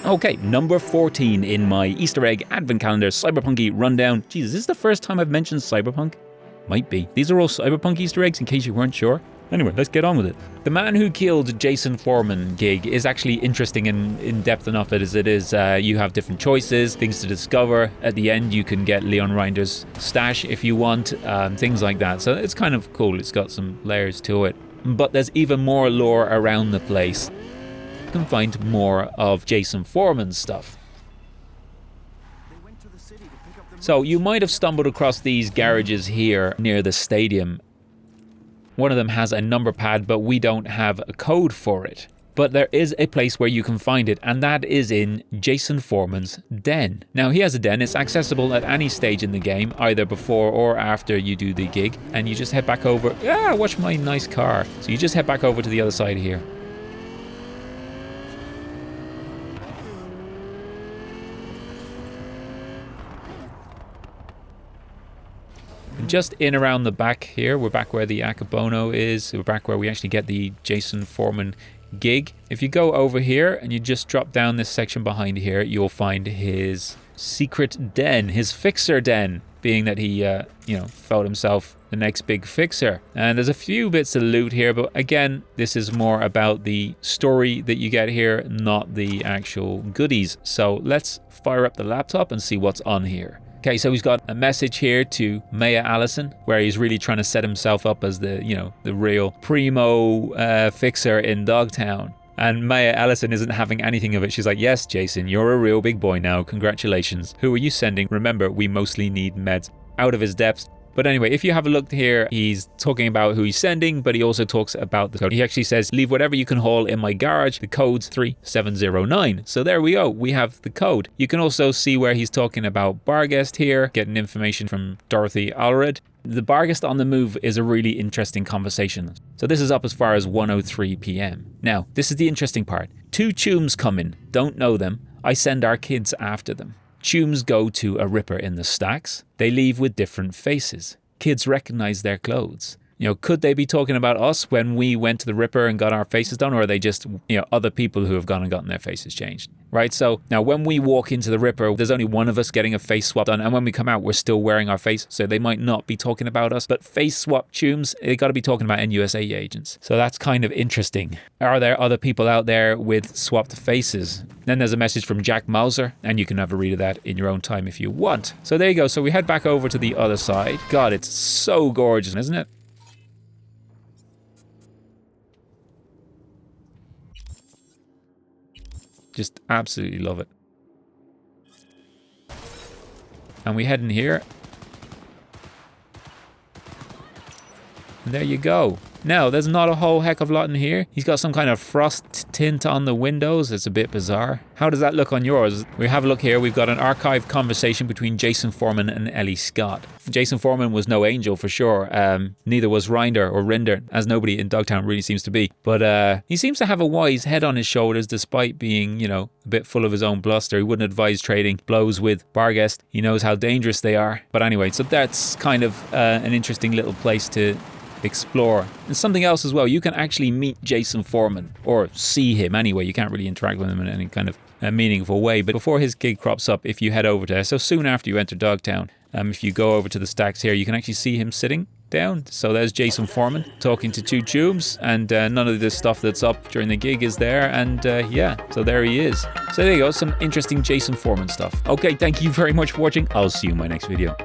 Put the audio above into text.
Okay, number 14 in my Easter egg advent calendar cyberpunky rundown. Jesus, is this the first time I've mentioned cyberpunk? Might be. These are all cyberpunk Easter eggs in case you weren't sure. Anyway, let's get on with it. The Man Who Killed Jason Foreman gig is actually interesting and in-depth enough as it is. You have different choices, things to discover. At the end, you can get Leon Rinder's stash if you want, things like that. So it's kind of cool. It's got some layers to it. But there's even more lore around the place. You can find more of Jason Foreman's stuff. So you might have stumbled across these garages here near the stadium. One of them has a number pad, but we don't have a code for it. But there is a place where you can find it, and that is in Jason Foreman's den. Now, he has a den. It's accessible at any stage in the game, either before or after you do the gig. And you just head back over. Watch my nice car. So you just head back over to the other side here. Just in around the back here, we're back where the Akabono is. We're back where we actually get the Jason Foreman gig. If you go over here and you just drop down this section behind here, you'll find his secret den, his fixer den, being that he, felt himself the next big fixer. And there's a few bits of loot here, but again, this is more about the story that you get here, not the actual goodies. So let's fire up the laptop and see what's on here. Okay, so he's got a message here to Maya Allison, where he's really trying to set himself up as the real primo fixer in Dogtown. And Maya Allison isn't having anything of it. She's like, yes, Jason, you're a real big boy now. Congratulations. Who are you sending? Remember, we mostly need meds. Out of his depths. But anyway, if you have a look here, he's talking about who he's sending, but he also talks about the code. He actually says, leave whatever you can haul in my garage. The code's 3709. So there we go. We have the code. You can also see where he's talking about Barghest here, getting information from Dorothy Allred. The Barghest on the move is a really interesting conversation. So this is up as far as 1:03 p.m. Now, this is the interesting part. 2 Chooms come in. Don't know them. I send our kids after them. Chooms go to a ripper in the stacks. They leave with different faces. Kids recognize their clothes. Could they be talking about us when we went to the ripper and got our faces done, or are they just, other people who have gone and gotten their faces changed? Right? So now when we walk into the ripper, there's only one of us getting a face swap done, and when we come out, we're still wearing our face, so they might not be talking about us. But face swap Chooms, they got to be talking about NUSA agents. So that's kind of interesting. Are there other people out there with swapped faces? Then there's a message from Jack Mauser, and you can have a read of that in your own time if you want. So there you go. So we head back over to the other side. God, it's so gorgeous, isn't it? Just absolutely love it. And we head in here. And there you go. Now, there's not a whole heck of a lot in here. He's got some kind of frost tint on the windows. It's a bit bizarre. How does that look on yours? We have a look here. We've got an archived conversation between Jason Foreman and Ellie Scott. Jason Foreman was no angel for sure. Neither was Rinder, as nobody in Dogtown really seems to be. But he seems to have a wise head on his shoulders despite being, a bit full of his own bluster. He wouldn't advise trading blows with Barghest. He knows how dangerous they are. But anyway, so that's kind of an interesting little place to explore. And something else as well, you can actually meet Jason Foreman, or see him anyway. You can't really interact with him in any kind of meaningful way, but before his gig crops up, if you head over there, so soon after you enter Dogtown, if you go over to the stacks here, you can actually see him sitting down. So there's Jason Foreman talking to 2 Chooms, and none of this stuff that's up during the gig is there, and so there he is. So there you go, some interesting Jason Foreman stuff. Okay, thank you very much for watching. I'll see you in my next video.